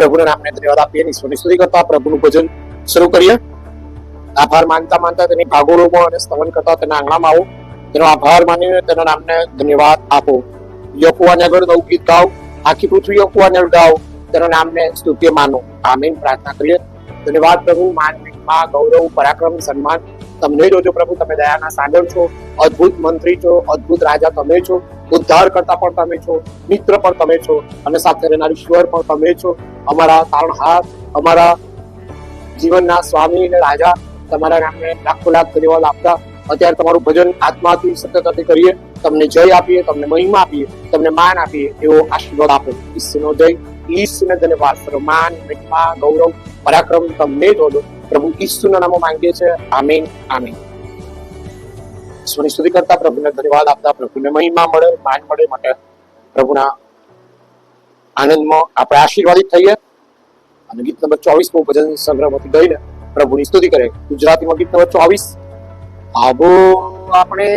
પ્રભુના નામને ધન્યવાદ આપીએ, ઈશ્વરની સ્તુતિ કરતા પ્રભુનું ભજન શરૂ કરીએ. આભાર માનતા માનતા તેની ભાગોળોમાં અને સ્તવન કરતા તેના આંગણામાં આવો, તેનો આભાર માનીને તેના નામને ધન્યવાદ આપો. યહોવાને આગળ નવું ગીત ગાઓ, આખી પૃથ્વી યહોવાને ગાઓ, તેના નામને સ્તુત્ય માનો. આમીન. પ્રાર્થના કરીએ. ધન્યવાદ પ્રભુ, માન, મહિમા, ગૌરવ, પરાક્રમ, સન્માન તમને જોજો પ્રભુ. તમે દયાના સાગર છો, અદ્ભુત મંત્રી છો, અદ્ભુત રાજા તમે છો, ઉદ્ધાર કરતા પણ તમે છો, મિત્ર પણ તમે છો, અને સાથે રહેનાર ઈશ્વર પણ તમે છો. અમારા તારણહાર, અમારા જીવનના સ્વામી અને રાજા, તમારા નામને લાખો લાખ ધન્યવાદ આપતા અત્યારે તમારું ભજન આત્માથી સત્યતાથી કરીએ. તમને જય આપીએ, તમને મહિમા આપીએ, તમને માન આપીએ, એવો આશીર્વાદ આપો. ઈશ્વરનો જય, ઈશ્વરને ધન્યવાદ, માન, મહિમા, ગૌરવ, પરાક્રમ તમને જોજો પ્રભુ. ઈશ્વરના નામો માંગીએ છે. આમીન, આમીન. ઈશ્વરની સ્તુતિ કરતા પ્રભુને ધન્યવાદ આપતા પ્રભુને મહિમા મળે, માન મળે માટે પ્રભુના આનંદમાં આપણે આશીર્વાદિત થઈએ. અને ગીત નંબર 24 ભજન સંગ્રહમાંથી ગઈને પ્રભુની સ્તુતિ કરે. ગુજરાતીમાં ગીત નંબર 24. આવો આપણે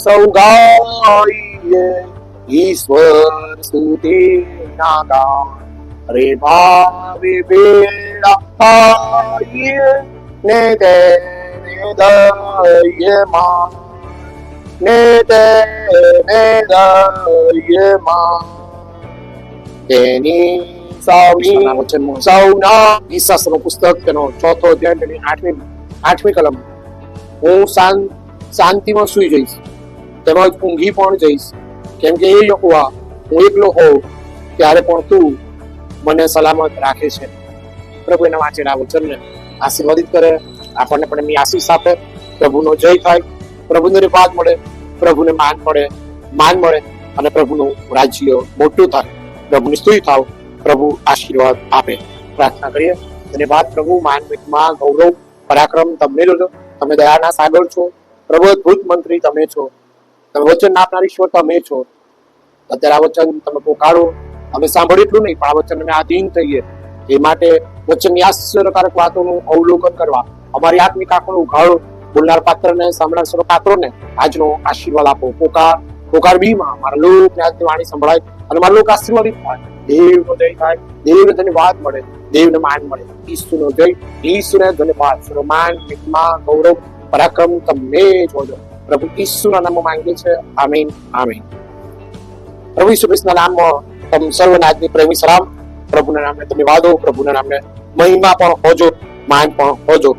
સૌ ગાઈએ ઈશ્વર સ્તુતિ ના ગાન, રે ભાવે બેડા આઈએ ને તેને દઈએ માન, ને તેને દઈએ માન. તેની સૌના ઈસાસનું પુસ્તક તેનો 4થો અધ્યાય તેની 8મી કલમ. હું શાંતિમાં સુઈ જઈશ, તેમજ ઊંઘી પણ જઈશ, કેમ કે એ યહોવા હું એકલો હોઉં ત્યારે પણ તું મને સલામત રાખે છે. પ્રભુ એના વાંચેલા વચનને આશીર્વાદિત કરે, આપણને પણ એમની આશીષ આપે. પ્રભુનો જય થાય, પ્રભુને પાદ મળે, પ્રભુને માન મળે અને પ્રભુનું રાજ્ય મોટું થાય. પ્રભુની સ્તુતિ થાવ, પ્રભુ આશીર્વાદ આપે. પ્રાર્થના કરીએ. ધન્યવાદ પ્રભુ, માન, મહિમા, ગૌરવ, પરાક્રમ તમને જોજો. તમે દયાના સાગર છો, પ્રભુ અદ્ભુત મંત્રી તમે છો, તમે વચન આપનાર ઈશ્વર તમે છો. અત્યારે આ વચન તમે પોકારો, અમે સાંભળ્યું એટલું નહીં, પણ આ વચન અમે આધીન થઈએ. એ માટે વચનની આશ્ચર્યકારક વાતોનું અવલોકન કરવા અમારી આત્મિક આંખોને ઉઘાડો. બોલનાર પાત્રને, સાંભળનાર સર્વ પાત્રોને આજનો આશીર્વાદ આપો. પોકાર બીમાં મારા લોકને આજની વાણી સંભળાય અને મારા લોક આશીર્વાદિત થાય. દેવનો જય થાય, દેવને ધન્યવાદ મળે, દેવને માન મળે. ઈસુનો જય, ઈસુને ધન્યવાદ, સર્વમાન, મહિમા, ગૌરવ, પરાક્રમ તમને જોજો. પ્રભુ ઈસુના નામમાં માંગીએ છે. આમીન, આમીન. પ્રભુ ઈસુ ખ્રિસ્તના નામમાં તમ સર્વને આજની પ્રેમી સલામ. પ્રભુના નામને ધન્યવાદો, પ્રભુના નામને મહિમા પણ હોજો, માન પણ હોજો.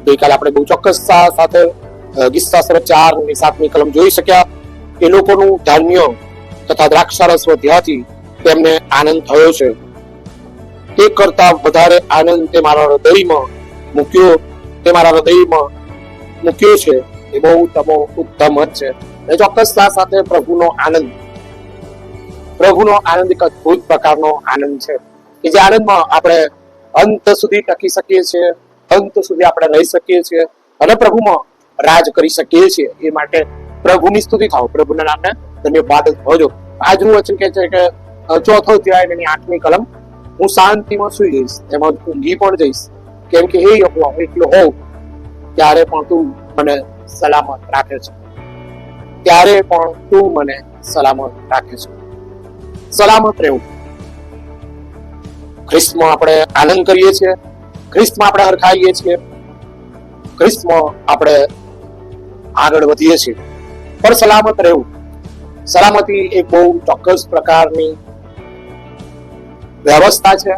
ગઈકાલે આપણે બહુ ચોક્કસ સાથે ગીતશાસ્ત્ર 4ની 7મી કલમ જોઈ શક્યા. એ લોકોનું ધાન્ય તથા દ્રાક્ષારસ વધ્યાથી તેમને આનંદ થયો છે. તે કરતા વધારે આનંદ તે મારા હૃદયમાં મૂક્યો છે. એ બહુ ઉત્તમ જ છે. એ ચોક્કસતા સાથે પ્રભુનો આનંદ એક અદભુત પ્રકારનો આનંદ છે કે જે આનંદમાં આપણે અંત સુધી ટકી શકીએ છીએ, અંત સુધી આપણે રહી શકીએ છીએ અને પ્રભુમાં રાજ કરી શકીએ છીએ. એ માટે પ્રભુની સ્તુતિ થાવ, પ્રભુના નામને ધન્યવાદ હોજો. આજનું વચન કહે છે કે 4થો અધ્યાય એની 8મી કલમ. હું શાંતિમાં સુઈ જઈશ, તેમજ ઊંઘી પણ જઈશ, કેમ કે હે યહોવા હું એકલો હોઉં ત્યારે પણ તું મને સલામત રાખે છે. સલામત રહેવું. ખ્રિસ્તમાં આપણે આનંદ કરીએ છીએ, ખ્રિસ્તમાં આપણે હરખાઈએ છીએ, ખ્રિસ્તમાં આપણે આગળ વધીએ છીએ, પણ સલામત રહેવું. સલામતી એક બહુ ચોક્કસ પ્રકારની વ્યવસ્થા છે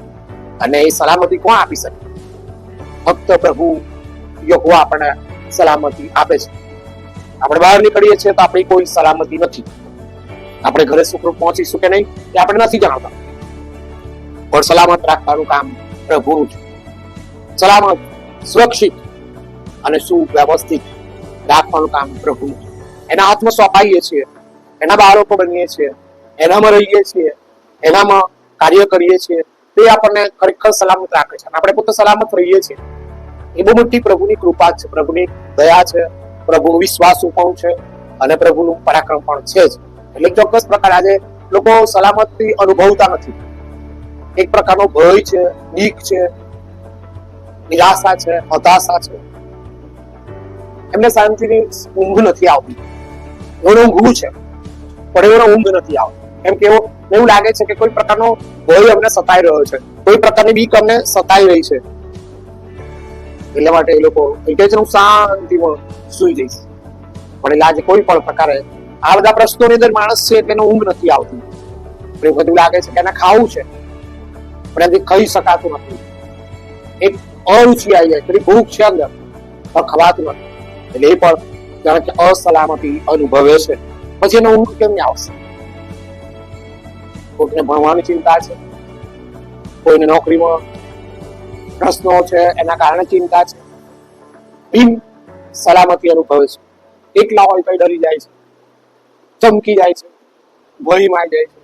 અને એ સલામતી કોણ આપી શકે? ફક્ત પ્રભુ યહોવા આપણને સલામતી આપે છે. આપણે બહાર નીકળીએ છીએ તો આપણી કોઈ સલામતી નથી. આપણે ઘરે સુખરૂપ પહોંચીશું કે નહીં એ આપણે નથી જાણતા, પણ સલામત રાખવાનું કામ પ્રભુનું છે. સલામત, સુરક્ષિત અને સુવ્યવસ્થિત રાખવાનું કામ પ્રભુનું છે. એના હાથમાં સોંપાઈએ છીએ, એના બાળકો બનીએ છીએ, એનામાં રહીએ છીએ, એનામાં કાર્ય કરીએ છીએ, તે આપણને ખરેખર સલામત રાખે છે. આપણે પોતે સલામત રહીએ છીએ. એ બહુ મોટી પ્રભુની કૃપા છે, પ્રભુની દયા છે, પ્રભુનો વિશ્વાસ પણ છે અને પ્રભુનું પરાક્રમ પણ છે જ. એટલે ચોક્કસ પ્રકાર આજે લોકો સલામતી અનુભવતા નથી. એક પ્રકારનો ભય છે, બીક છે, નિરાશા છે, હતાશા છે. એમને શાંતિની ઊંઘ નથી આવતી. એઓને ઊંઘવું છે પણ એઓને ઊંઘ નથી આવતી. એમ કે એવું લાગે છે કે કોઈ પ્રકારનો ભય અમને સતાઈ રહ્યો છે, કોઈ પ્રકારની બીક અમને સતાઈ રહી છે, એટલા માટે એ લોકો કહે છે હું શાંતિમાં સુઈ જઈશ. પણ એટલે આજે કોઈ પણ પ્રકારે આ બધા પ્રશ્નોની અંદર માણસ છે એટલે ઊંઘ નથી આવતી. બધું લાગે છે કે એને ખાવું છે પણ એનાથી ખાઈ શકાતું નથી. એક અરુચિ આવી જાય, પેલી ભૂખ છે અંદર પણ ખવાતું નથી, એટલે એ પણ જાણે કે અસલામતી અનુભવે છે. પછી એને ઊંઘ કેમ આવશે? કોઈને ભણવાની ચિંતા છે, કોઈને નોકરીમાં પ્રશ્નો છે એના કારણે ચિંતા છે, બિન સલામતી અનુભવે છે. એકલા હોય તો ડરી જાય છે, ચમકી જાય છે, ભયમાં જાય છે.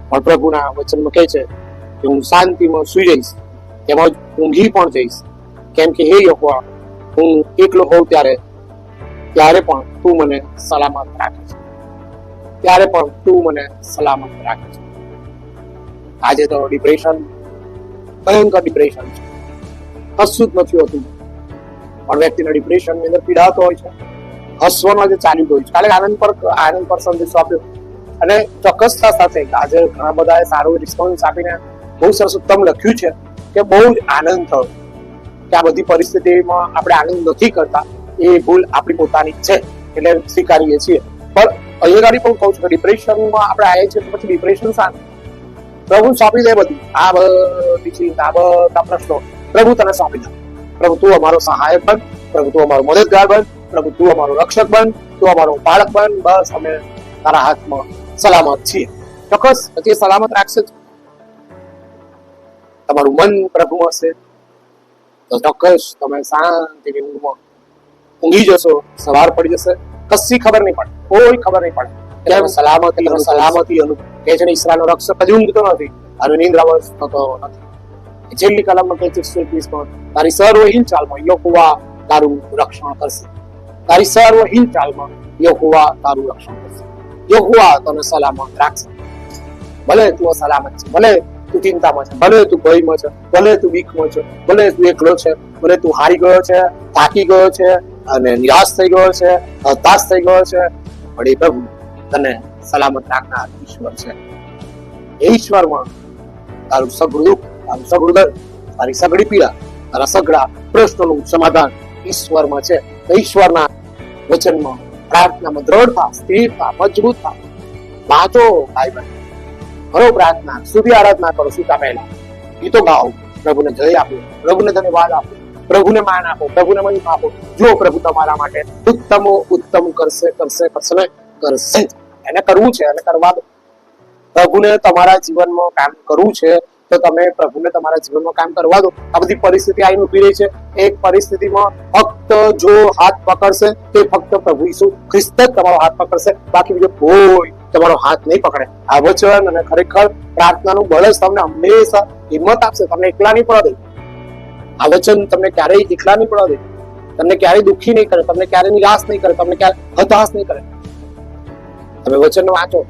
પણ પ્રભુના વચનમાં કહે છે કે હું શાંતિમાં સુઈ જઈશ, તેમજ ઊંઘી પણ જઈશ, કેમ કે હે યહોવા, હું એકલો હોઉં ત્યારે પણ તું મને સલામત રાખે છે, ત્યારે પણ તું મને સલામત રાખે છે. આજે તો ડિપ્રેશન, ભયંકર ડિપ્રેશન છે, કશું જ નથી હોતું, પણ વ્યક્તિના ડિપ્રેશનની અંદર પીડાતો હોય છે. હસવાનો આજે ચાલ્યું ગયું છે. કાલે આનંદ પર સંદેશો આપ્યો અને ચોક્કસતા સાથે આજે ઘણા બધાએ સારો રિસ્પોન્સ આપીને બહુ સરસ ઉત્તમ લખ્યું છે કે બહુ જ આનંદ થયો કે આ બધી પરિસ્થિતિમાં આપણે આનંદ નથી કરતા, એ ભૂલ આપણી પોતાની છે, એટલે સ્વીકારીએ છીએ. પણ અહીંયા પણ કહું છું કે ડિપ્રેશનમાં આપણે આવીએ છીએ તો પછી ડિપ્રેશન શાંત પ્રભુ સોંપી દે. બધું આ બધી ચિંતા, આ બધા પ્રશ્નો પ્રભુ તને સોંપી દે. પ્રભુ તું અમારો સહાયક બન, પ્રભુ તું અમારો મદદગાર બન, પ્રભુ તું અમારો રક્ષક બન, તું અમારો પાલક બન. બસ અમે તારા હાથમાં સલામત છીએ. ચોક્કસ પછી સલામત રાખશે. તમારું મન પ્રભુ હશે તો ચોક્કસ તમે શાંતિની ઊંઘમાં ઊંઘી જશો, સવાર પડી જશે, કશી ખબર નહીં પડે, કોઈ ખબર નહીં પડે. એટલે સલામતી કે છે ઈસરાનો રક્ષક હજી ઊંઘતો નથી અને નિંદ્રાવશ થતો નથી. છેલ્લી કલમમાં કહે છે 121 તારી સર્વ હિલચાલમાં યહોવા તારું રક્ષણ કરશે. તારી સર્વ હિલચાલમાં યહોવા તારું રક્ષણ કરશે. યહોવા તને સલામત રાખશે. ભલે તું અસલામત છે, ભલે તું ચિંતામાં છે, ભલે તું ભયમાં છે, ભલે તું બીકમાં છે, ભલે તું એકલો છે, ભલે તું હારી ગયો છે, થાકી ગયો છે અને નિરાશ થઈ ગયો છે, હતાશ થઈ ગયો છે, પણ એ પ્રભુ તને સલામત રાખનાર ઈશ્વર છે. એ ઈશ્વરમાં તારું સઘળું દુઃખ, તારું સઘળું દર્દ, તારી સઘળી પીડા, તારા સઘળા પ્રશ્નોનું સમાધાન ઈશ્વરમાં છે. ઈશ્વરના વચનમાં પ્રાર્થનામાં દ્રઢતા, સ્થિરતા, મજબૂતતા. વાંચો ભાઈ બહેન, કરો પ્રાર્થના, સ્તુતિ આરાધના કરો. સુતા પહેલા ગીતો ગાઓ, પ્રભુને જય આપો, પ્રભુને ધન્યવાદ આપો, પ્રભુને માન આપો, પ્રભુને મહિમા આપો. જો પ્રભુ તમારા માટે ઉત્તમો ઉત્તમ કરશે કરશે કરશે ને કરશે. એને કરવું છે, એને કરવા દો. પ્રભુને તમારા જીવનમાં કામ કરવું છે તો તમે પ્રભુને તમારા જીવનમાં કામ કરવા દો. આ બધી પરિસ્થિતિ આવીને ઉભી રહી છે. એક પરિસ્થિતિમાં ફક્ત જો હાથ પકડશે તો ફક્ત પ્રભુ ઈસુ ખ્રિસ્ત જ તમારો હાથ પકડશે, બાકી બીજો કોઈ તમારો હાથ નહીં પકડે. આ વચન અને ખરેખર પ્રાર્થનાનું બળ જ તમને હંમેશા હિંમત આપશે. તમને એકલા નહીં પડવા દે. આ વચન તમને ક્યારેય એકલા નહીં પડવા દે, તમને ક્યારેય દુઃખી નહીં કરે, તમને ક્યારેય નિરાશ નહીં કરે, તમને ક્યારેય હતાશ નહીં કરે. તમે વચન વાંચો,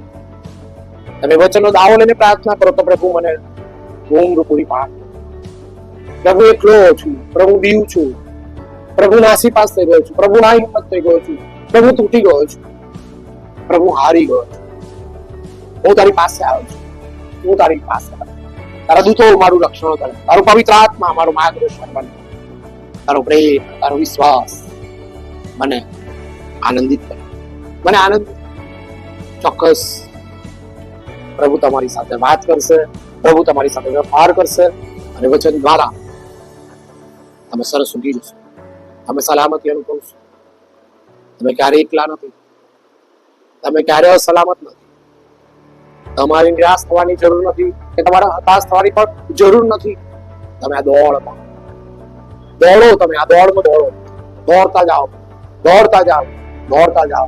તમે વચનનો દાવો લઈને પ્રાર્થના કરો તો પ્રભુ મને ઊંઘ પૂરી પાડ. પ્રભુ એકલો છું, પ્રભુ દીવ છું, પ્રભુ નાસીપાસ થઈ ગયો છું, પ્રભુ ના હિંમત થઈ ગયો છું, પ્રભુ તૂટી ગયો છું, પ્રભુ હારી ગયો છું. હું તારી પાસે આવ્યો છું, હું તારી પાસે તારા દૂતો મારું રક્ષણ કરે, તારું પવિત્ર આત્મા મારું માર્ગદર્શન બને, તારો પ્રેમ, તારો વિશ્વાસ મને આનંદિત કરે, મને આનંદ. ચોક્કસ પ્રભુ તમારી સાથે વાત કરશે, પ્રભુ તમારી સાથે વ્યવહાર કરશે અને વચન દ્વારા તમે સરસ ઊંઘી જશો. તમે સલામતી અનુભવશો. તમે ક્યારેય એકલા નથી, તમે ક્યારેય અસલામત નથી. તમારી નિરાશ થવાની જરૂર નથી કે તમારા હતાશ થવાની પણ જરૂર નથી. તમે આ દોડમાં દોડો, તમે આ દોડમાં દોડો, દોડતા જાઓ, દોડતા જાઓ, દોડતા જાઓ.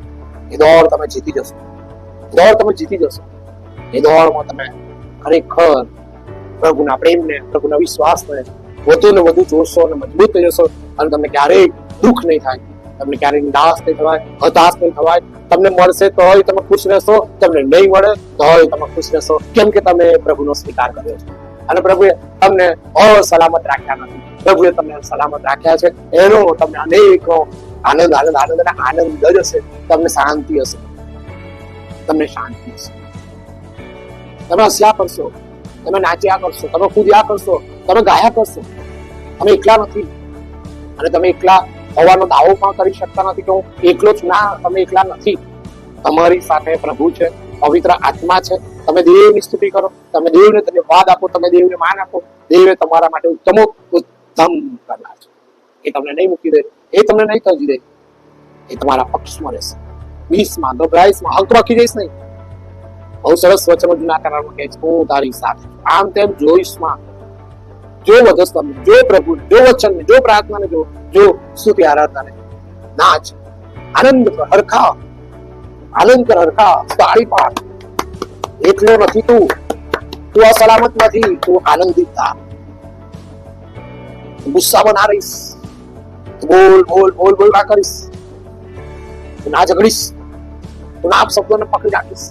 એ દોડ તમે જીતી જશો, દોડ તમે જીતી જશો. એ દોડમાં તમે ખરેખર પ્રભુના પ્રેમને, પ્રભુના વિશ્વાસને વધુ ને વધુ જોશો અને મજબૂત થઈ જશો. અને તમને ક્યારેય દુઃખ નહીં થાય, તમને ક્યારેય નિરાશ નહીં થવાય, હતાશ નહીં થવાય. તમને મળશે તો તમે ખુશ રહેશો, તમને નહીં મળે તો તમે ખુશ રહેશો, કેમ કે તમે પ્રભુનો સ્વીકાર કર્યો છે અને પ્રભુએ તમને અસલામત રાખ્યા નથી. પ્રભુએ તમને સલામત રાખ્યા છે. એનો તમને અનેકો આનંદ આનંદ આનંદ અને આનંદ જ હશે. તમને શાંતિ હશે, તમને શાંતિ હશે. તમે હસ્યા કરશો, તમે નાચ્યા કરશો, તમે કૂદ્યા કરશો, તમે ગાયા કરશો. તમે એકલા નથી, અને તમે એકલા હોવાનો દાવો પણ કરી શકતા નથી કે હું એકલો છું. ના, તમે એકલા નથી. તમારી સાથે પ્રભુ છે, પવિત્ર આત્મા છે. તમે દેવની સ્તુતિ કરો, તમે દેવને ધન્યવાદ આપો, તમે દેવને માન આપો. દેવે તમારા માટે ઉત્તમ કરનાર છે. એ તમને નહીં મૂકી દે, એ તમને નહીં તજી દે, એ તમારા પક્ષમાં રહેશે. 20માં ગભરાઈશમાં હાલ તો બાકી જઈશ નહીં. બહુ સરસ વચનો જૂના કરારમાં કહે છે, હું તારી સાથે આમ તેમ જોઈશમાં. જો વધસ તમને, જો પ્રભુને, જો વચનને, જો પ્રાર્થનાને, જો સ્તુતિ આરાધનાને, નાચ, આનંદ કર, હરખા, આનંદ કર, હરખા, તાળી પાડ. એકલો નથી તું, તું અસલામત નથી, તું આનંદિત થા. ગુસ્સામાં ના રહીશ, બોલ બોલ બોલ બોલ ના કરીશ, તું ના ઝઘડીશ, તું ના શબ્દોને પકડી રાખીશ.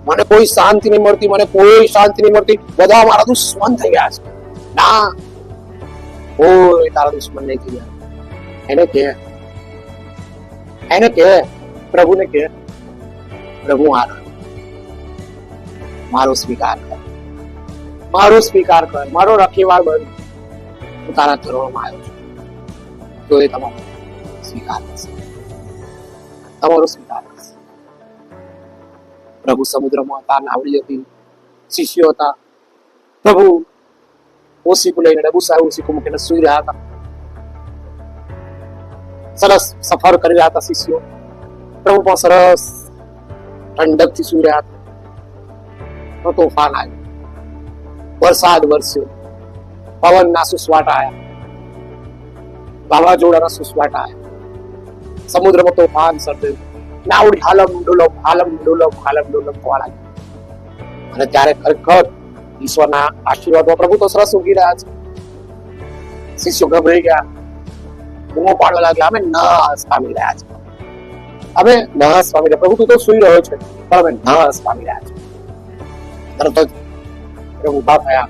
મને કોઈ શાંતિ નહીં મળતી, મને કોઈ શાંતિ નહીં મળતી, બધા મારા દુશ્મન થઈ ગયા છે. ના, કોઈ તારા દુશ્મન નહીં થઈ ગયા. એને કે પ્રભુને કે, પ્રભુ મારો સ્વીકાર કર, મારો સ્વીકાર કર, મારો રખેવાળ બન. હું તારા ચરણોમાં આવ્યો છું, તો એ તમારો સ્વીકાર કરશે, તમારો સ્વીકાર કરશે. પ્રભુ સમુદ્રમાં હતા, નાવડી હતી, શિષ્યો હતા. પ્રભુ ઓશીકું લઈને ડબુસા ઓશીકું મૂકીને સુઈ રહ્યા હતા. સરસ સફર કરી રહ્યા હતા શિષ્યો. પ્રભુ પણ સરસ ઠંડકથી સુઈ રહ્યા હતા. તોફાન આવ્યું, વરસાદ વરસ્યો, પવનના સુસવાટા આવ્યા, વાવાઝોડાના સુસવાટા આવ્યા, સમુદ્રમાં તોફાન સર્જાયું. નાવડી હાલમ ડોલમ હાલમ ડોલમ હાલમ ડોલમ થવા લાગી. અને ત્યારે ખરેખર ઈશ્વરના આશીર્વાદમાં પ્રભુ તો સરસ ઉગી રહ્યા છે. શિષ્યો ગભરાઈ ગયા, બૂમો પાડવા લાગ્યા, અમે નાશ પામી રહ્યા છે, અમે નાશ પામી રહ્યા. પ્રભુ તું તો સુઈ રહ્યો છે, પણ અમે નાશ પામી રહ્યા છે. તરત જ પ્રભુ ઉભા થયા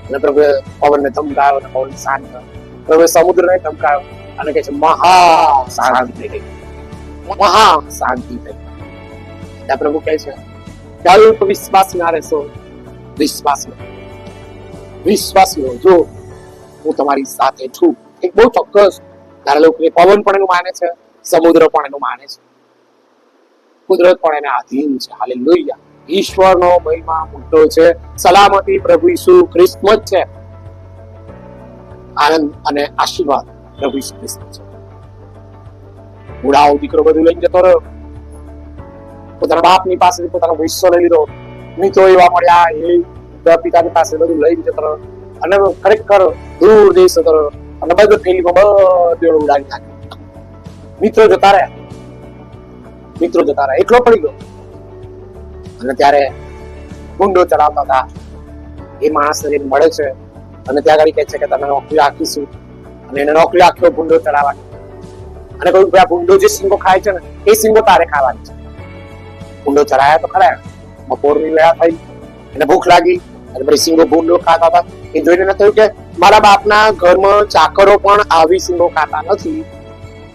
અને પ્રભુએ પવનને ધમકાયો અને પવન શાંત કર્યો. પ્રભુએ સમુદ્રને ધમકાયો અને કહે છે મહા શાંતિ થઈ ગઈ, મહા શાંતિ થઈ. ત્યાં પ્રભુ કહે છે કે અલ્પ વિશ્વાસી ના રહેશો, વિશ્વાસી જો હું તમારી સાથે છું. એક બહુ ચોક્કસ તારા લોકો પવન પણ એનું માને છે, સમુદ્ર પણ એનું માને છે, કુદરત પણ એને આધીન છે. હાલેલુયા. ઈશ્વરનો મહિમા મોટો છે. સલામતી પ્રભુ ઈસુ ખ્રિસ્તમાં જ છે. આનંદ અને આશીર્વાદ પ્રભુ ઈસુ ખ્રિસ્તમાં છે. બુઢાઓ દીકરો બધું લઈને જતો રહ્યો, પોતાના બાપની પાસેથી પોતાનો હિસ્સો લઈ લીધો. મિત્રો એવા મળ્યા, એ પિતાની પાસે બધું લઈને જતો રહ્યો અને ખરેખર દૂર દેશ જતો રહ્યો અને બધું થેલીમાં બધું ઉડાડી નાખ્યું. મિત્રો જતા રહ્યા, એકલો પડી ગયો. અને ત્યારે ગુંડો ચડાવતા હતા. એ માણસ મળે છે અને ત્યાં આગળ કહે છે કે તમે નોકરી રાખીશું, અને એને નોકરી રાખ્યો ગુંડો ચડાવવાની. અને કહ્યું કે આ ગુંડો જે સિંગો ખાય છે ને એ સિંગો તારે ખાવાની છે. ગુંડો ચડાયા તો ખરા. બપોરની વેળા થઈ, એને ભૂખ લાગી અને પછી સિંગો ગુંડો ખાતા હતા. એ જોઈને એને થયું કે મારા બાપના ઘરમાં ચાકરો પણ આવી સિંગો ખાતા નથી.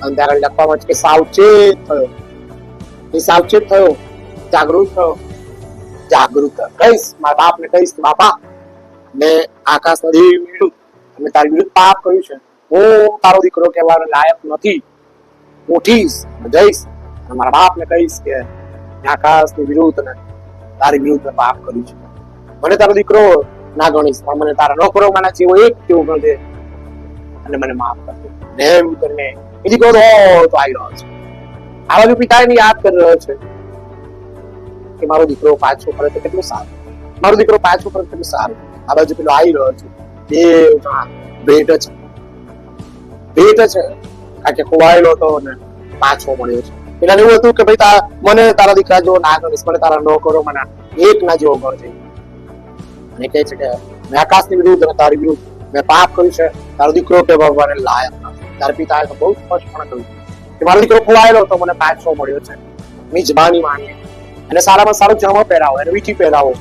અને ત્યાં આગળ લખવામાં છે કે સાવચેત થયો, એ સાવચેત થયો, જાગૃત થયો. કહીશ મારા બાપને કહીશ કે બાપા મેં આકાશ નદી વિરુદ્ધ અને તારી વિરુદ્ધ પાપ કર્યું છે, હું તારો દીકરો કહેવાનો લાયક નથી. ઉઠીશ જઈશ અને મારા બાપને કહીશ કે આકાશની વિરુદ્ધ અને તારી વિરુદ્ધ પાપ કર્યું છે. મને તારો દીકરો ના ગણીશ, પણ મને તારા નોકરો માના જેવો એક તેવું ગણજે અને મને માફ કરજે. ને એવું કરીને એ દીકરો તો આવી રહ્યો છે. આ બાજુ પિતા એને યાદ કરી રહ્યો છે કે મારો દીકરો પાછો ફરે તો કેટલું સારું, મારો દીકરો પાછો ફરે કેટલું સારું. આ બાજુ પેલો આવી રહ્યો છે. ભેટ છે કારણ કે ખોવાયેલો હતો ને પાછો મળ્યો છે. પેલા એવું હતું કે ભાઈ મને તારા દીકરા જેવો ના ગણીશ, મને તારા નોકરો મને એક ના જેવો ગણજે. અને કહે છે કે મેં આકાશની વિરુદ્ધ અને તારી વિરુદ્ધ મેં પાપ કર્યું છે, તારો દીકરો કહેવાને લાયક નથી. તારા પિતાએ તો બહુ સ્પષ્ટપણે કહ્યું કે મારો દીકરો ખોવાયેલો હતો, મને પાછો મળ્યો છે. મિજબાની માની અને સારામાં સારો જમો પહેરાવો, એને વીટી પહેરાવો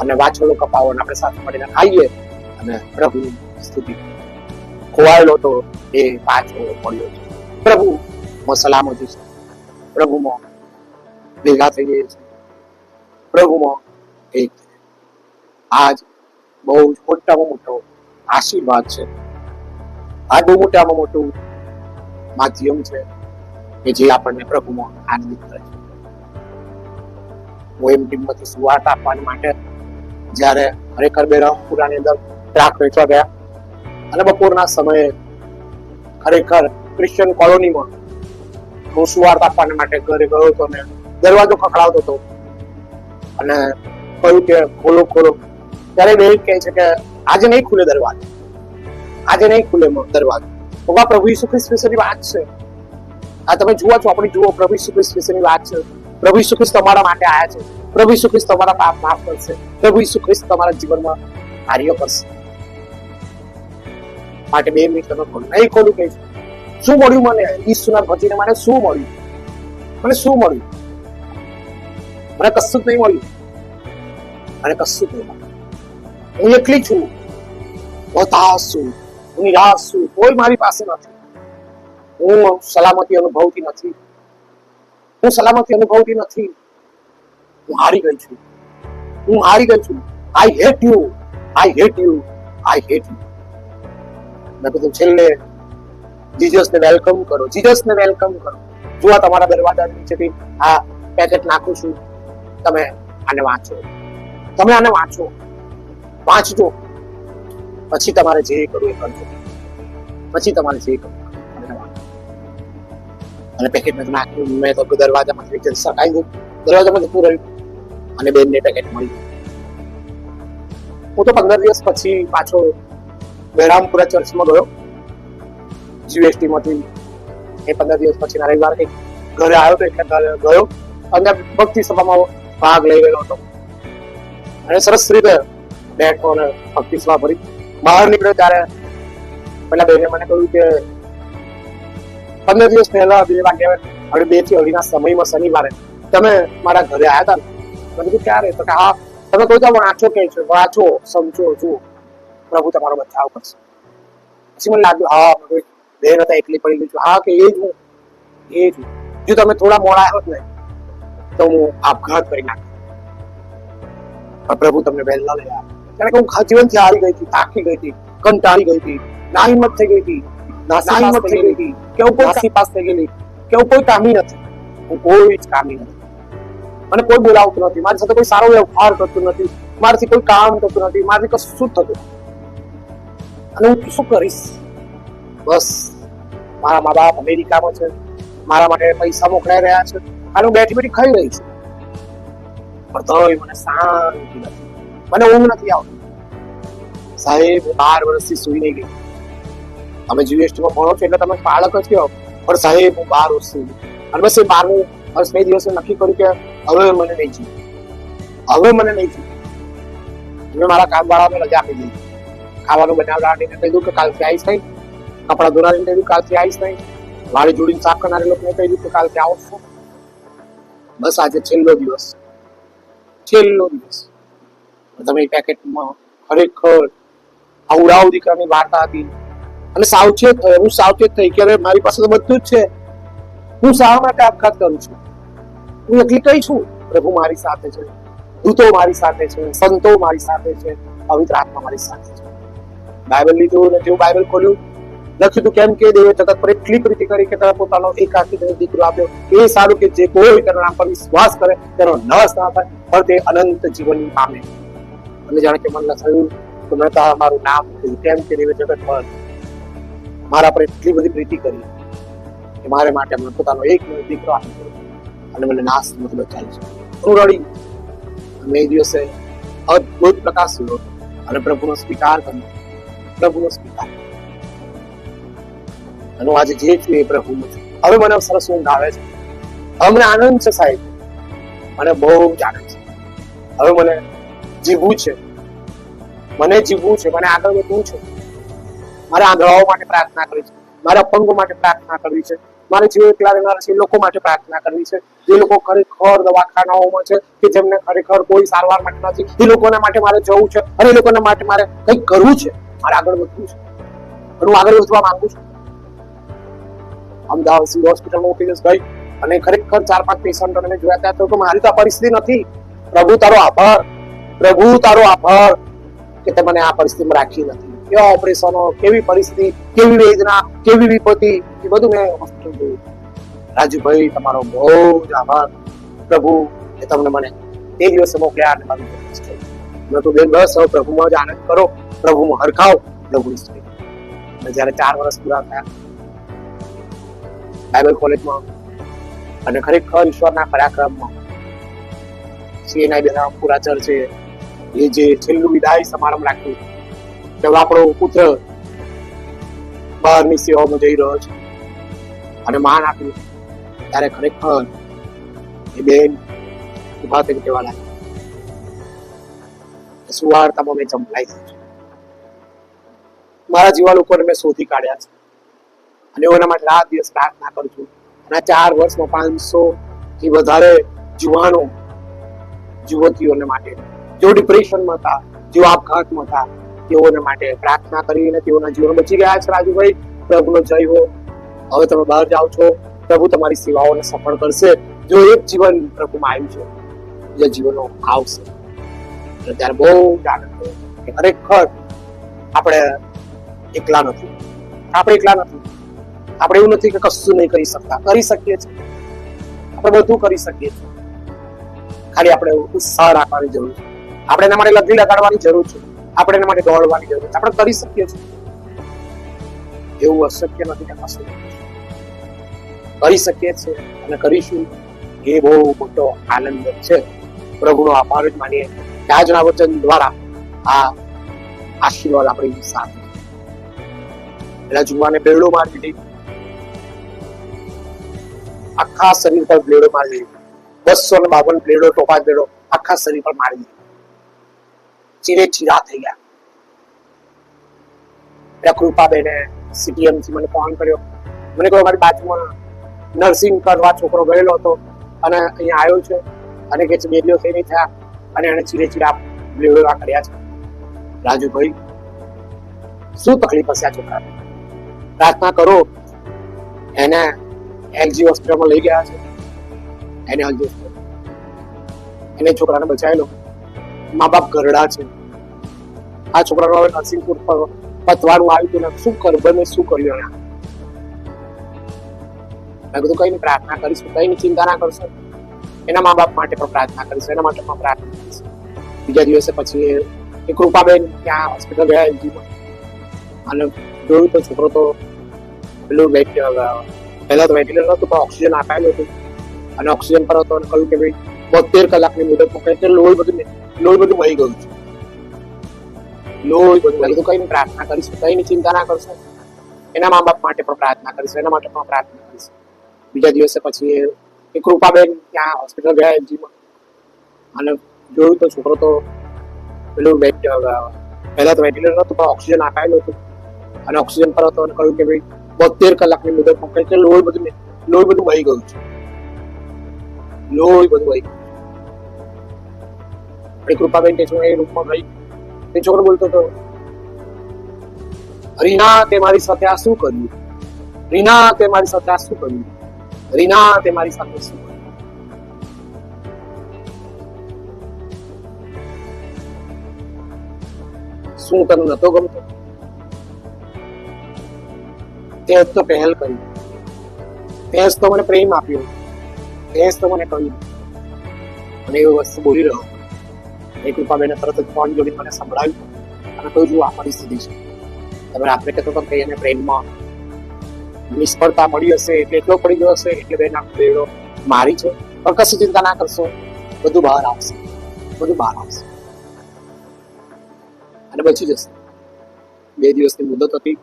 અને વાછરડો કપાવો અને આપણે સાથે મળીને ખાઈએ અને પ્રભુની સ્તુતિ. ખોવાયેલો તો એ પાછો મળ્યો છે. પ્રભુમાં સલામતી છે, પ્રભુમાં ભેગા થઈ જઈએ છે, પ્રભુમાં એક આજ બહુ જ મોટામાં મોટો આશીર્વાદ છે. આ બહુ મોટામાં મોટું માધ્યમ છે કે જે આપણને પ્રભુમાં આનંદિત કરે છે. હું એમ ટીમમાંથી સુવાર્તા આપવા માટે જ્યારે ખરેખર બેરામપુરાની અંદર ટ્રાક વેચવા ગયા અને બપોરના સમયે ખરેખર ક્રિશ્ચિયન કોલોનીમાં હું સુવાર્તા આપવા માટે ઘરે ગયો હતો ને દરવાજો ખખડાવતો હતો અને કહ્યું કે ખોલો ખોલો. ત્યારે બેન કહે છે કે આજે નહીં ખુલે દરવાજો, આજે નહીં ખુલે દરવાજો. તો આ પ્રભુ ઈસુ ખ્રિસ્ત વિશેની વાત છે. આ તમે જુઓ છો, આપણે જુઓ, પ્રભુ ઈસુ ખ્રિસ્ત વિશેની વાત છે. પ્રભુ ઈસુ ખ્રિસ્ત તમારા માટે આવ્યા છે. પ્રભુ ઈસુ ખ્રિસ્ત તમારા પાપ માફ કરશે. પ્રભુ ઈસુ ખ્રિસ્ત તમારા જીવનમાં કાર્ય કરશે. માટે 2 મિનિટ તમે ખોલો. નહીં ખોલું કે શું મળ્યું મને ઈસુના ભજીને? મને શું મળ્યું? મને શું મળ્યું? મને કશું જ નહીં મળ્યું. મને કશું જ નહીં મળ્યું. હું એકલી છું, હતાશ છું, હું નિરાશ છું. કોઈ મારી પાસે નથી. હું સલામતી અનુભવતી નથી. હું સલામતી અનુભવતી નથી. હું હારી ગઈ છું. હું હારી ગઈ છું. I hate you, I hate you, I hate you. મેં કીધું છેલ્લે જીસસને વેલકમ કરો, જીસસને વેલકમ કરો. જો આ તમારા દરવાજા નીચેથી આ પેકેટ નાખું છું, તમે આને વાંચો, તમે આને વાંચો, વાંચજો. પછી તમારે જે કરવું એ કરજો. પછી તમારે જે કરવું અને પેકેટ મેં નાખ્યું. મેં તો દરવાજામાં સકાઈ ગયું, દરવાજામાં જતું રહ્યું અને બેનને પેકેટ મળી ગયું. હું તો 15 દિવસ પછી પાછો બેરામપુરા ચર્ચમાં ગયો જીએસટી માંથી. એ 15 દિવસ પછી રવિવારે ઘરે આવ્યો તો એટલે ગયો અને ભક્તિ સભામાં ભાગ લઈ ગયેલો હતો અને સરસ રીતે બેઠો અને ભક્તિ સભા ભરી બહાર નીકળ્યો. ત્યારે પેલા બેને મને કહ્યું કે 15 દિવસ પહેલા 2 વાગ્યા 2 થી 2:30 સમયમાં શનિવારે તમે મારા ઘરે આવ્યા હતા. મેં કીધું ક્યારે? તો કે હા, તમે કહ્યું તો વાંચો કે છે, વાંચો, સમજો, જુઓ, પ્રભુ તમારો બચાવ કરશે. પછી મને લાગ્યું હા બેન હતા એકલી પડી ગઈ છું. હા કે એ જ હું, એ જ હું. જો તમે થોડા મોડા આવ્યો ને તો હું આપઘાત કરી નાખ્યો. પ્રભુ તમને વહેલા લઈ આવ્યા. કારણ કે હું જીવનથી હારી ગઈ હતી, થાકી ગઈ હતી, કંટાળી ગઈ હતી, ના હિંમત થઈ ગઈ હતી, નાસીપાસ થઈ ગઈ હતી, કે હું કોઈ નાસીપાસ થઈ ગયેલી, કે હું કોઈ કામી નથી. હું કોઈ જ કામી નથી. મને કોઈ બોલાવતું નથી, મારી સાથે કોઈ સારો વ્યવહાર કરતું નથી, મારાથી કોઈ કામ કરતું નથી, મારાથી કશું થતું. અને હું શું કરીશ? બસ મારા મા બાપ અમેરિકામાં છે, મારા માટે પૈસા મોકલાઈ રહ્યા છે અને હું બેઠી બેઠી ખાઈ રહી છું. પણ તોય મને શાંતિ નથી, મને ઊંઘ નથી આવતી. સાહેબ 12 વર્ષથી સુઈ નહીં ગઈ. તમે જીએસટીમાં ભણો છો એટલે તમે બાળક જ કહો, પણ સાહેબ હું 12 વર્ષ સુઈ ગઈ. અને બસ એ 12મું વર્ષ 2 દિવસે નક્કી કર્યું કે હવે મને નહીં જીવું, હવે મને નહીં જીવું. મેં મારા કામવાળાને રજા આપી દીધી. ખાવાનું બનાવડાવીને કહ્યું કે કાલથી આવીશ નહીં, કપડા ધોનારીને કહ્યું કાલથી આવીશ નહીં, વાળી જોડીને સાફ કરનારી લોકોને કહ્યું કે કાલથી આવશો. બસ આજે છેલ્લો દિવસ, છેલ્લો દિવસ. તમે પેકેટમાં ખરેખર આવડાવ દીકરાની વાર્તા હતી અને સાવચેત થયો. હું સાવચેત થઈ કે મારી પાસે તો બધું જ છે, હું શા માટે આપઘાત કરું છું? હું એકલી કઈ છું? પ્રભુ મારી સાથે છે, દૂતો મારી સાથે છે, સંતો મારી સાથે છે, પવિત્ર આત્મા મારી સાથે છે. બાઇબલ લીધું અને જેવું બાઇબલ ખોલ્યું લખ્યું હતું કેમ કે દેવે જગત પર એટલી પ્રીતિ કરી કે પોતાનો એકાકી દીકરો આપ્યો. એ સારું કે જે કોઈ તેના નામ પર વિશ્વાસ કરે તેનો નાશ ના થાય પણ તે અનંત જીવન પામે. અને જાણે કે મને થયું તો મેં તો મારું નામ કેમ કે દેવે જગત પર મારા પર એટલી બધી પ્રીતિ કરી કે મારે માટે મને પોતાનો એક દીકરો આપ્યો અને મને નાશ નથી બચાવી છે. હું રડી અને એ દિવસે અદભુત પ્રકાશ થયો અને પ્રભુનો સ્વીકાર કર્યો, પ્રભુનો સ્વીકાર. અને આજે જે છું એ પ્રભુનું છું. હવે મને સરસ ઊંઘ આવે છે, હવે મને આનંદ છે સાહેબ, મને બહુ જ આનંદ છે. હવે મને જીવવું છે, મને જીવવું છે, મને આગળ વધવું છે. મારે આંધળાઓ માટે પ્રાર્થના કરવી છે, મારે અપંગો માટે પ્રાર્થના કરવી છે, મારે જીવ એકલા રહેનારા છે એ લોકો માટે પ્રાર્થના કરવી છે, જે લોકો ખરેખર દવાખાનાઓમાં છે કે જેમને ખરેખર કોઈ સારવાર માટે નથી, એ લોકોના માટે મારે જવું છે અને એ લોકોના માટે મારે કંઈક કરવું છે, મારે આગળ વધવું છે. અને હું આગળ વધવા માંગુ છું. અમદાવાદ સિવિલ હોસ્પિટલમાં ઉઠી જઈશ ભાઈ અને ખરેખર 4-5 પેશન્ટોને મેં જોયા ત્યાં તો મારી તો પરિસ્થિતિ નથી. પ્રભુ તારો આભાર, પ્રભુ તારો આભાર કે તે મને આ પરિસ્થિતિમાં રાખી નથી. કેવા ઓપરેશનો, કેવી પરિસ્થિતિ, કેવી વેદના, કેવી વિપત્તિ, એ બધું મેં હોસ્પિટલ જોયું. રાજુભાઈ તમારો બહુ જ આભાર પ્રભુ કે તમને મને તે દિવસે મોકલ્યા અને મારું મેં તો બેન બસ હવે પ્રભુમાં જ આનંદ કરો, પ્રભુમાં હરખાવ, પ્રભુની સ્તુતિ. જયારે 4 વર્ષ પૂરા થયા બાઇબલ કોલેજમાં અને ખરેખર ઈશ્વરના પરાક્રમમાં સીએનઆઈ બેના પૂરા ચર્ચે એ જે છેલ્લું વિદાય સમારંભ રાખ્યું કે આપણો પુત્ર બહારની સેવામાં જઈ રહ્યો છે અને માન આપ્યું, ત્યારે ખરેખર એ બેન ઉભા થઈને કહેવા લાગ્યા સુવાર્તામાં મેં ચંપલાઈ થઈ છું. મારા જેવા લોકોને મેં શોધી કાઢ્યા છે અને એના માટે રાત દિવસ પ્રાર્થના કરું છું. અને 4 વર્ષમાં 500 થી વધારે જુવાનો યુવતીઓને માટે જેઓ ડિપ્રેશનમાં હતા, જેઓ આપઘાતમાં હતા, તેઓને માટે પ્રાર્થના કરીને તેઓના જીવન બચી ગયા છે. રાજુભાઈ પ્રભુનો જય હો. હવે તમે બહાર જાઓ છો, પ્રભુ તમારી સેવાઓને સફળ કરશે. જો એક જીવન પ્રભુમાં આવ્યું છે, બીજા જીવનો આવશે. ત્યારે બહુ આનંદ થયો કે ખરેખર આપણે એકલા નથી. આપણે એવું નથી કે કશું નહીં કરી શકતા, કરી શકીએ છીએ. આપણે બધું કરી શકીએ છીએ, ખાલી આપણે ઉત્સાહ રાખવાની જરૂર છે. આપણે એના માટે લગી લગાડવાની જરૂર છે, આપણે એના માટે દોડવાની જરૂર છે. આપણે કરી શકીએ છીએ, એવું અશક્ય નથી કે કશું કરી શકીએ છીએ અને કરીશું. એ બહુ મોટો આનંદ છે. પ્રભુનો આભાર જ માનીએ કે આજના વચન દ્વારા આ આશીર્વાદ આપણી સાથે. પેલા જુવાને બેડો મારી દીધી, આખા શરીર પર બ્લેડો મારી દીધી. 252 બ્લેડો, ટોપા બ્લેડો આખા શરીર પર મારી દીધી. ચીરે ચીરા થઈ ગયા. કૃપાબેને સીટીએમથી મને ફોન કર્યો. મને કહ્યું મારી બાજુમાં નર્સિંગ કરવા છોકરો ગયેલો હતો અને અહીંયા આવ્યો છે અને કે 2 દિવસ એ નહીં થયા અને એને ચીરે ચીરા બ્લેડો કર્યા છે. રાજુભાઈ શું તકલીફ હશે આ છોકરાને? પ્રાર્થના કરો. એને એલજી હોસ્પિટલમાં લઈ ગયા છે. એને એલજી હોસ્પિટલ એને છોકરાને બચાવેલો. મા બાપ ઘરડા છે. આ છોકરાનો હવે નર્સિંગ પતવાનું આવ્યું હતું ને શું કર્યું, શું કર્યું? મેં કીધું કઈ નહીં, પ્રાર્થના કરીશું, કઈ નહીં, ચિંતા ના કરશો. એના મા બાપ માટે પણ પ્રાર્થના કરીશું, એના માટે પણ પ્રાર્થના કરીશું. બીજા દિવસે પછી એ કૃપાબેન ત્યાં હોસ્પિટલ ગયા એલજીમાં અને જોયું તો છોકરો તો પેલું પહેલા તો વેન્ટિલેટર હતું પણ ઓક્સિજન આપાયેલું હતું અને ઓક્સિજન પર હતો અને કહ્યું કે ભાઈ 72 કલાકની મુદત મૂકે લોહી બધું વહી ગયું છે. લોહી બધું વહી ગયું. કઈ નહીં, પ્રાર્થના કરીશું, કઈ નહીં, ચિંતા ના કરશો. એના મા બાપ માટે પણ પ્રાર્થના કરીશું, એના માટે પણ પ્રાર્થના કરીશું. બીજા દિવસે પછી એ કૃપાબેન ત્યાં હોસ્પિટલ ગયા એલજીમાં અને જોયું તો છોકરો તો પેલું પહેલા તો વેન્ટિલેટર હતું પણ ઓક્સિજન આપાયેલું હતું અને ઓક્સિજન પર હતો અને કહ્યું કે ભાઈ 72 કલાકની મુદત મૂકે લોહી બધું વહી ગયું છે. લોહી બધું વહી ગયું. કૃપાબેન તે એ રૂમમાં ગઈ. તે છોકરો બોલતો હતો, રીના તે મારી સાથે આ શું કર્યું? રીના તે મારી સાથે આ શું કર્યું? રીના તે મારી સાથે શું કર્યું? શું તને નતો ગમતો? તે તો પહેલ કરી, તે તો મને પ્રેમ આપ્યો, તે તો મને કહ્યું અને એ વસ્તુ બોલી રહ્યો. એ કૃપાબેને તરત જ ફોન જોડી મને સંભળાવ્યું અને કહ્યું જો આ પરિસ્થિતિ છે. તમે આપણે કહેતો હતો કે એને પ્રેમમાં નિષ્ફળતા મળી હશે એટલે એટલો પડી ગયો હશે એટલે બેન આખો બેડો મારી છે. પણ કશું ચિંતા ના કરશો, બધું બહાર આવશે, બધું બહાર આવશે અને બચી જશે. 2 દિવસની મુદત હતી.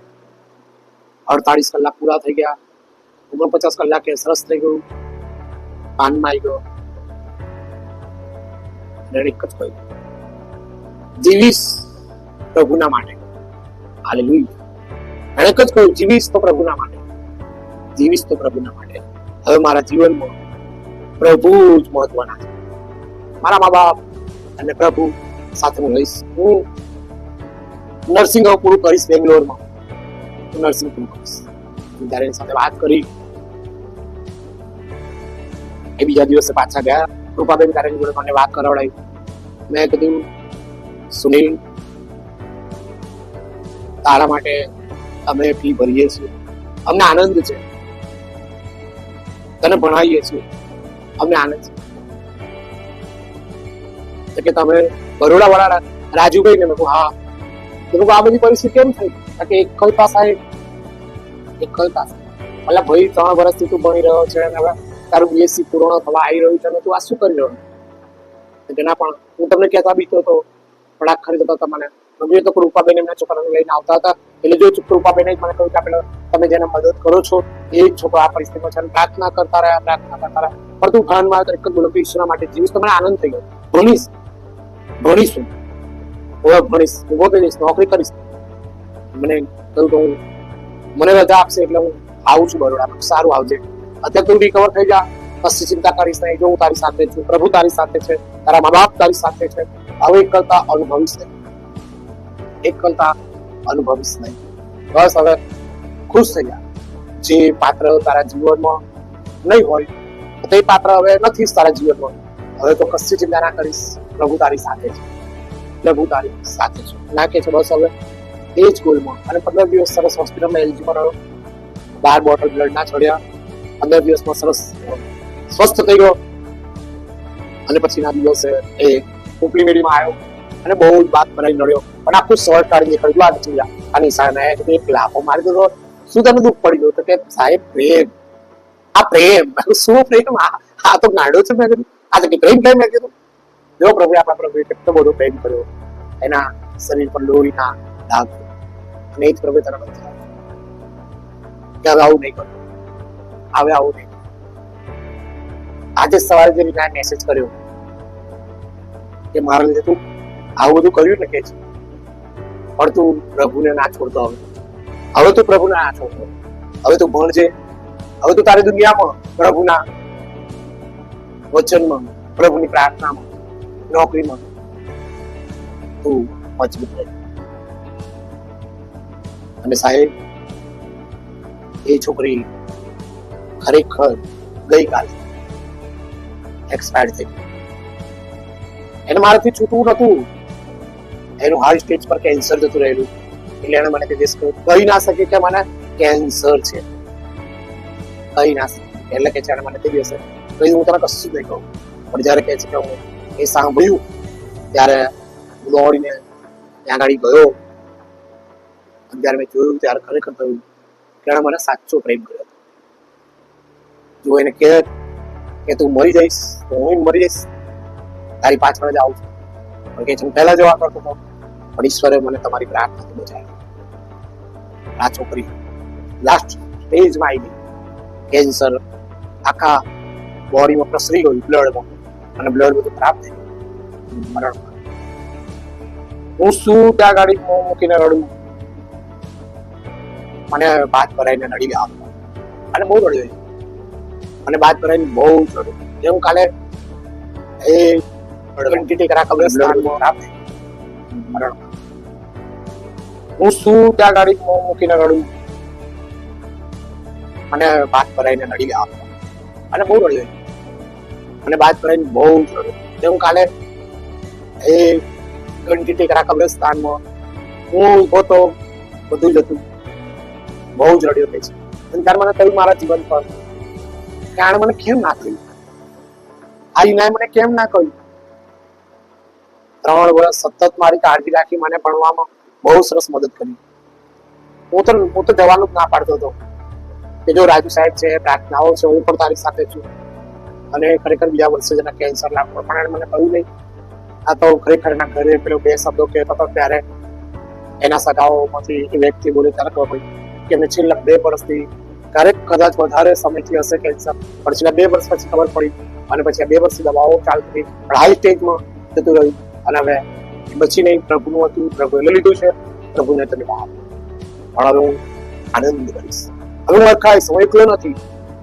48 કલાક પૂરા થઈ ગયા. 49 કલાકે સરસ થઈ ગયું, પાનમાં આવી ગયો. એક જ કહ્યું, જીવીશ પ્રભુના માટે. હાલેલુયા. એક જ કહ્યું, જીવીશ તો પ્રભુના માટે, જીવીશ તો પ્રભુના માટે. હવે મારા જીવનમાં પ્રભુ જ મહત્વના છે. મારા મા બાપ અને પ્રભુ સાથે હું રહીશ. હું નર્સિંગ પૂરું કરીશ બેંગ્લોરમાં. હું નર્સિંગ પૂરું કરીશ. ત્યારે એની સાથે વાત કરી. એ બીજા દિવસે પાછા ગયા. કૃપાબેન તારેની જોડે મને વાત કરાવડાવી. મેં કીધું સુનિલ, તારા માટે અમે ફી ભરીએ છીએ, અમને આનંદ છે, તને ભણાવીએ છીએ, અમને આનંદ છે કે તમે બરોડા વાળા રાજુભાઈ ને લોકો હા આ બધી પરિસ્થિતિ કેમ થઈ કે એકલતા સાહેબ એકલતા મતલબ ભાઈ 3 વર્ષથી તું ભણી રહ્યો છે અને હવે તારું બીએસસી પૂર્ણ થવા આવી રહ્યું છે અને તું આ શું કરી રહ્યો તેના પણ હું તમને કહેતા બીતો હતો પણ આખરે જતા હતા મને તો કૃપાબેન એમના છોકરાને લઈને આવતા હતા એટલે જો કૃપાબેન જ મને કહ્યું કે આપણે તમે જેને મદદ કરો છો એ જ છોકરો આ પરિસ્થિતિમાં છે પ્રાર્થના કરતા રહ્યા પણ તું ભાનમાં એક જ બોલો કે ઈશ્વર માટે જીવીશ તો મને આનંદ થઈ ગયો ભણીશું ભણીશ ઉભો થઈ જઈશ નોકરી કરીશ મને કહ્યું કે મને રજા આપશે એટલે હું આવું છું બરોડામાં સારું આવજે અત્યારે તું રિકવર થઈ જા કશી ચિંતા કરીશ નહીં જો હું તારી સાથે છું પ્રભુ તારી સાથે છે તારા મા બાપ તારી સાથે છે હવે એકલતા અનુભવીશ નહીં બસ હવે ખુશ થઈ જા જે પાત્ર તારા જીવનમાં નહીં હોય તે પાત્ર હવે નથી તારા જીવનમાં હવે તો કશી ચિંતા ના કરીશ પ્રભુ તારી સાથે છે નાખે છે બસ હવે એ જ ગોલમાં અને 15 દિવસ સરસ હોસ્પિટલમાં એલજીમાં રહ્યો 12 બોટલ બ્લડ ના છોડ્યા 15 દિવસમાં સરસ સ્વસ્થ થઈ ગયો અને પછીના દિવસે એ ઉપલી મેળીમાં આવ્યો અને બહુ જ વાત બનાવી નડ્યો પણ આખું શર્ટ કાઢી નીકળ્યું આ ચીયા આની સામે એક લાફો મારી દીધો શું તને દુઃખ પડી ગયું તો કે સાહેબ પ્રેમ શું પ્રેમ આ તો ગાંડો છે મેં કીધું આ તો પ્રેમ મેં કીધું જો પ્રભુએ આપણા પ્રભુએ કેટલો બધો પ્રેમ કર્યો એના શરીર પર લોહીના દાગ અને એ જ પ્રભુ તરફ કે હવે આવું નહીં કરું આજે સવારે જે રીતના મેસેજ કર્યો કે મારા લીધે તું આવું બધું કર્યું ને કે છે પણ તું પ્રભુને ના છોડતો હવે તું પ્રભુને ના છોડતો હવે તું ભણજે હવે તું તારી દુનિયામાં પ્રભુના વચનમાં પ્રભુની પ્રાર્થનામાં નોકરીમાં તું મજબૂત રહે અને સાહેબ એ છોકરી ખરેખર ગઈકાલે એક્સપાયર થઈ એને મારાથી છૂટવું નતું એનું હાર્ટ સ્ટેજ પર કેન્સર જતું રહેલું એટલે એને મને કહી ના શકે કે મને કેન્સર છે કહી ના શકે એટલે કે છે મને તે દિવસે કહ્યું હું તને કશું નહીં કહું પણ જયારે કહે છે કે હું એ સાંભળ્યું ત્યારે દોડીને ત્યાં ગાડી ગયો અને જયારે મેં જોયું ત્યારે ખરેખર થયું કે એણે મને સાચો પ્રેમ કર્યો જો એને કે તું મરી જઈશ તો હું મરી જઈશ તારી પાછળ જ આવું છું પણ કે હું પહેલા જવા કરતો હતો પણ ઈશ્વરે મને તમારી પ્રાર્થનાથી બચાવી આ છોકરી લાસ્ટ સ્ટેજમાં આવી ગઈ કેન્સર આખા બોડીમાં પ્રસરી ગયું બ્લડમાં અને બ્લડ બધું ખરાબ થઈ ગયું મરણ હું શું ત્યાં ગાડી મૂકીને રડું મને બાદ ભરાઈને નડી ગયા અને બહુ રડ્યો અને બાદ ભરાઈને બહુ રડ્યું હું કાલે એ ક્વોન્ટિટી કરા કબ્રસ્તાનમાં ખરાબ થઈ મરણ હું શું ત્યાં ગાડી મૂકીને રડું અને બાદ ભરાઈને નડી ગયા અને બહુ રડ્યો અને બાદ ભરાઈને બહુ રડ્યું હું કાલે એ ક્વોન્ટિટી કરા કબ્રસ્તાનમાં હું ઉભો તો બધું જ હતું બહુ જ રડ્યો કે છે અને ત્યારે મને કહ્યું મારા જીવન પર કે આણે મને કેમ ના કહ્યું આ યુનાએ મને કેમ ના કહ્યું 3 વર્ષ સતત મારી કાળજી રાખી મને ભણવામાં બહુ સરસ મદદ કરી હું તો જવાનું જ ના પાડતો હતો કે જો રાજુ સાહેબ છે પ્રાર્થનાઓ છે હું પણ તારી સાથે છું અને ખરેખર બીજા વર્ષે જેના કેન્સર લાગતો પણ એને મને કહ્યું નહીં આ તો ખરેખર એના ઘરે પેલો 2 શબ્દો કહેતો હતો ત્યારે એના સગાઓમાંથી એ વ્યક્તિ બોલે ત્યારે ખબર પડી કે એમને છેલ્લા 2 વર્ષથી કદાચ વધારે સમયથી હશે કેન્સર પણ છેલ્લા 2 વર્ષ પછી ખબર પડી અને પછી આ 2 વર્ષથી દવાઓ ચાલતી પણ હાઈ સ્ટેજમાં જતું રહ્યું અને હવે બચી નહીં પ્રભુનું હતું પ્રભુએ લીધું છે પ્રભુને તમે પણ હવે હું આનંદ કરીશ હવે હું અખાઈશ હું એકલો નથી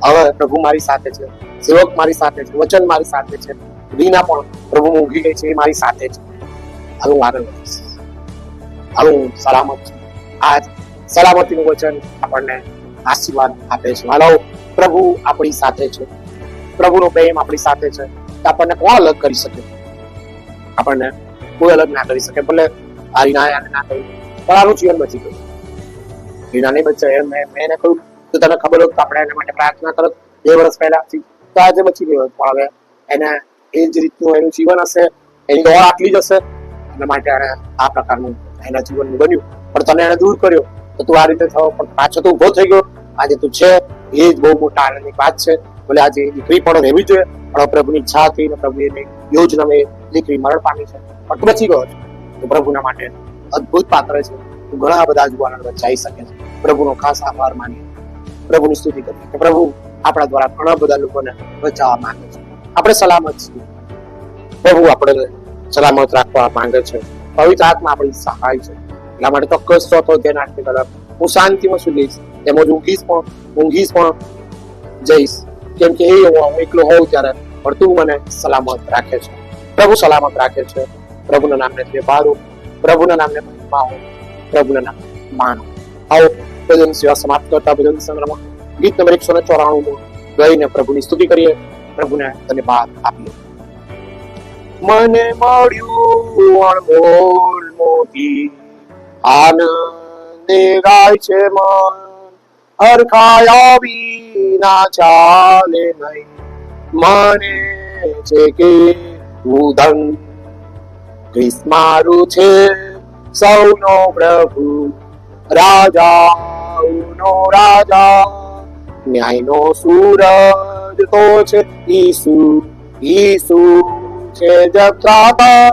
હવે પ્રભુ મારી સાથે છે સેવક મારી સાથે છે વચન મારી સાથે છે રીના પણ પ્રભુ ઊંઘી ગઈ છે એ મારી સાથે છે હવે હું આનંદ કરીશ હવે હું સલામત છું આજ સલામતીનું વચન આપણને આશીર્વાદ આપે છે હાલો પ્રભુ આપણી સાથે છે પ્રભુનો પ્રેમ આપણી સાથે છે આપણને કોણ અલગ કરી શકે આપણને કોઈ અલગ ના કરી શકે. ભલે આ રીનાએ આને ના કર્યું પણ આનું જીવન બચી ગયું. રીના નહીં બચાય. મેં એને કહ્યું તો તને ખબર હોત તો આપણે એના માટે પ્રાર્થના કરત 2 વર્ષ પહેલાથી, તો આજે બચી ગયો. પણ હવે એને એ જ રીતનું એનું જીવન હશે, એની દોડ આટલી જ હશે, એના માટે એને આ પ્રકારનું એના જીવનનું બન્યું. પણ તને એને દૂર કર્યો તો તું આ રીતે થયો, પણ પાછો તું ઉભો થઈ ગયો. આજે તું છે એ જ બહુ મોટા આનંદની વાત છે. ભલે આજે દીકરી પણ રહેવી જોઈએ, પણ પ્રભુની ઈચ્છા હતી ને પ્રભુની યોજનામાં દીકરી મરણ પામી છે, પણ તું બચી ગયો છે. તો પ્રભુના માટે અદ્ભુત પાત્ર છે. તું ઘણા બધા જુવાનોને બચાવી શકે છે. પ્રભુનો ખાસ આભાર માનીએ, પ્રભુની સ્તુતિ કરીએ કે પ્રભુ આપણા દ્વારા ઘણા બધા લોકોને બચાવવા માંગે છે. આપણે સલામત છીએ, પ્રભુ આપણે સલામત રાખવા માંગે છે. પવિત્ર આત્મા આપણી સહાય છે. એટલા માટે ચોક્કસ ચોથો ધ્યાન રાખી કલર હું શાંતિમાં શું જઈશ, તેમજ ઊંઘીશ પણ જઈશ, કેમ કે હું એકલો હોઉં ત્યારે પણ તું મને સલામત રાખે છે. પ્રભુ સલામત રાખે છે. પ્રભુના નામને ભારો, પ્રભુના નામને માનો, પ્રભુના નામ માનો. આવો ભજન સેવા સમાપ્ત કરતા ભજન સંગ્રહમાં ગીત નંબર 194 ગાઈને પ્રભુની સ્તુતિ કરીએ, પ્રભુને ધન્યવાદ આપીએ. મને મળ્યું અણમોલ મોતી, આનંદે ગાય છે મન, હરખાયા વિના ચાલે નહીં, મને છે કે ઉધન. ખ્રિસ્ત મારું છે સૌનો પ્રભુ, રાજાઓનો રાજા, ન્યાયનો સૂરજ તો છે ઈસુ છે જગત્રાતા.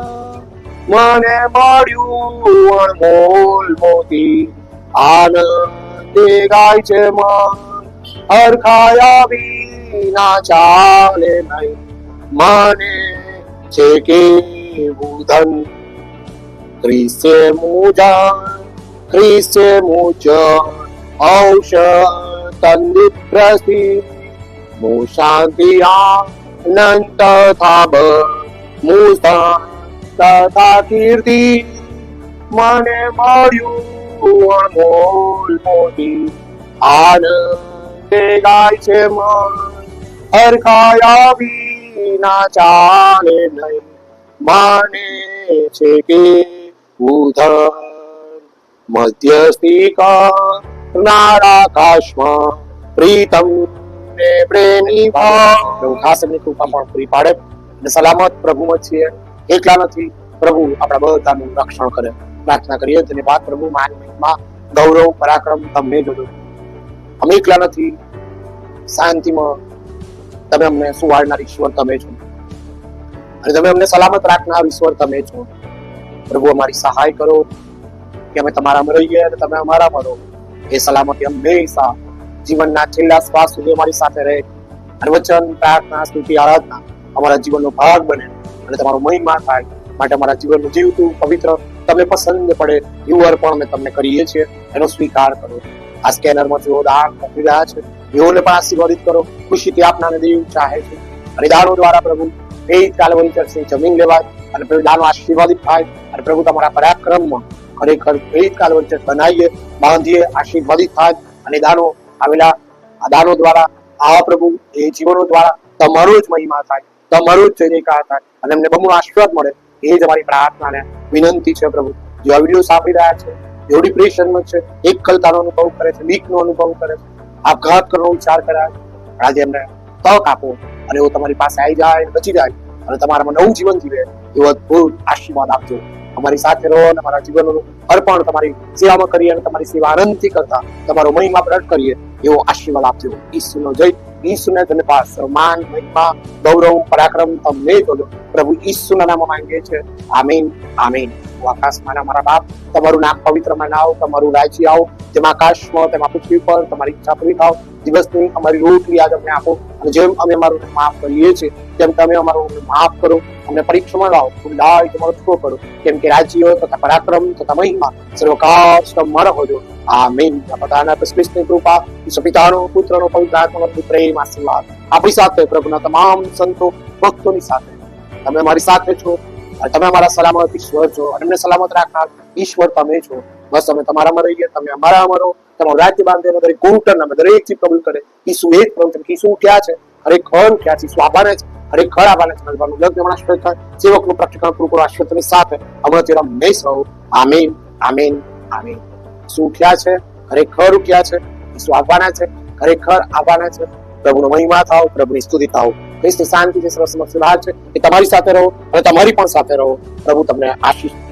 મને મળ્યું અણમોલ મોતી, આનંદે ગાય છે મન, હરખાયા વિના ચાલે નહીં, મને છે કેવું ધન. ખ્રિસ્તે મુજ ઔષધ તંદુરસ્તી, મુ શાંતિ આનંદ તથા તથા કીર્તિ. મને મળ્યું અણમોલ મોતી, આનંદે ગાય છે મન, હરખાયા વિના ચાલે નહીં, મને છે કે ઉધર. મધ્યસ્થી કરનારા આકાશમાં પ્રીતમ ને પ્રેમી ભાવ. ખાસ એમની કૃપા પણ પૂરી પાડે અને સલામત પ્રભુમાં છીએ, એકલા નથી. પ્રભુ આપણા બધાનું રક્ષણ કરે. પ્રાર્થના કરીએ ધન્યવાદ પ્રભુ, માન મહિમા ગૌરવ પરાક્રમ તમને જ. અમે એકલા નથી. શાંતિમાં તમે અમને સુવાડનાર ઈશ્વર તમે છો, અને તમે અમને સલામત રાખનાર ઈશ્વર તમે છો. પ્રભુ અમારી સહાય કરો કે અમે તમારામાં રહીએ અને તમે અમારામાં રહો. એ સલામતી હંમેશા જીવનના છેલ્લા શ્વાસ સુધી અમારી સાથે રહે, અને વચન પ્રાર્થના સ્તુતિ આરાધના અમારા જીવનનો ભાગ બને અને તમારો મહિમા થાય. માટે અમારા જીવનનું જીવતું પવિત્ર તમે પસંદ પડે એવું અર્પણ અમે તમને કરીએ છીએ. એનો સ્વીકાર કરો. આ સ્કેનરમાં જેઓ દાન કરી રહ્યા છે એઓને પણ આશીર્વાદિત કરો. ખુશીથી આપનાને દેવ ચાહે છે, અને દાનો દ્વારા પ્રભુ એ કાલવરી ચર્ચની જમીન લેવાય અને પ્રભુ દાનો આશીર્વાદિત થાય. અને પ્રભુ તમારા પરાક્રમમાં ખરેખર પ્રેરિત કાલવરી ચર્ચ બનાવીએ, બાંધીએ, આશીર્વાદિત થાય. અને દાનો આવેલા આ દાનો દ્વારા આ પ્રભુ એ જીવનો દ્વારા તમારો જ મહિમા થાય, તમારો જ જયકાર થાય, અને એમને બહુ આશીર્વાદ મળે. એ જ અમારી પ્રાર્થના ને વિનંતી છે. પ્રભુ જે આ વિડીયો સાંભળી રહ્યા છે, જેઓ ડિપ્રેશનમાં છે, એકલતાનો અનુભવ કરે છે, બીકનો અનુભવ કરે છે, આપઘાત કરવાનો વિચાર કર્યા છે, આજે એમને તક આપો અને એઓ તમારી પાસે આવી જાય, બચી જાય અને તમારામાં નવું જીવન જીવે એવો અદભુત આશીર્વાદ આપજો. અમારી સાથે રહો અને અમારા જીવનનું અર્પણ તમારી સેવામાં કરીએ અને તમારી સેવા આનંદથી કરતા તમારો મહિમા પ્રગટ કરીએ એવો આશીર્વાદ આપજો. ઈસુનો જય, ઈસુને ધન્યવાદ, સન્માન, મહિમા, ગૌરવ, પરાક્રમ તમને બોલો. પ્રભુ ઈસુના નામમાં માંગીએ છીએ. આમીન, આમીન. આકાશમાં અમારા બાપ, તમારું નામ પવિત્ર મનાવો, તમારું રાજ્ય આવો, જેમાં આકાશમાં તેમાં પૃથ્વી પર તમારી ઈચ્છા પૂરી થાવ. દિવસની અમારી રોટલી આજ અમને આપો, અને જેમ અમે અમારું માફ કરીએ છીએ તેમ તમે અમારું માફ કરો. અમને પરીક્ષામાં લાવો, ખુલ્લાય તમારો છૂટો કરો, કેમ કે રાજ્ય તથા પરાક્રમ તથા મહિમા સર્વકાળ તમારો હોજો. આમીન. બધાના ક્રિસ્તની કૃપા, પિતાનો, પુત્રનો, પવિત્ર આત્માનો પ્રેમ, આશીર્વાદ આપણી સાથે, પ્રભુના તમામ સંતો ભક્તોની સાથે તમે અમારી સાથે છો. તમે અમારા સલામત ઈશ્વર છો, અને અમને સલામત રાખનાર ઈશ્વર તમે છો. બસ અમે તમારામાં રહીએ, તમે અમારામાં રહો. તમારું રાજ્ય બાંધે દરેક ઘૂંટણ અમે દરેક ચીજ કબૂલ કરે. ઈસુ એક પ્રભુ, ઈસુ ઉઠ્યા છે, ખરેખર ઉઠ્યા છે. ઈસુ આભાર છે. ખરેખર આભાને સમજવાનું યજ્ઞ હમણાં શ્રેષ્ઠ થાય સેવકનું પ્રતિક્રમણ પૂરું કરો આશ્રિતની સાથે હમણાં તેરા હંમેશ રહો આમીન આમીન આમીન શું ઉઠ્યા છે ખરેખર ઉઠ્યા છે શું આવવાના છે ખરેખર આવવાના છે પ્રભુનો મહિમા થાવ પ્રભુની સ્તુતિ થાવ ખ્રિસ્તની શાંતિ છે સર્વ સમક્ષ છે એ તમારી સાથે રહો અને તમારી પણ સાથે રહો પ્રભુ તમને આશીષ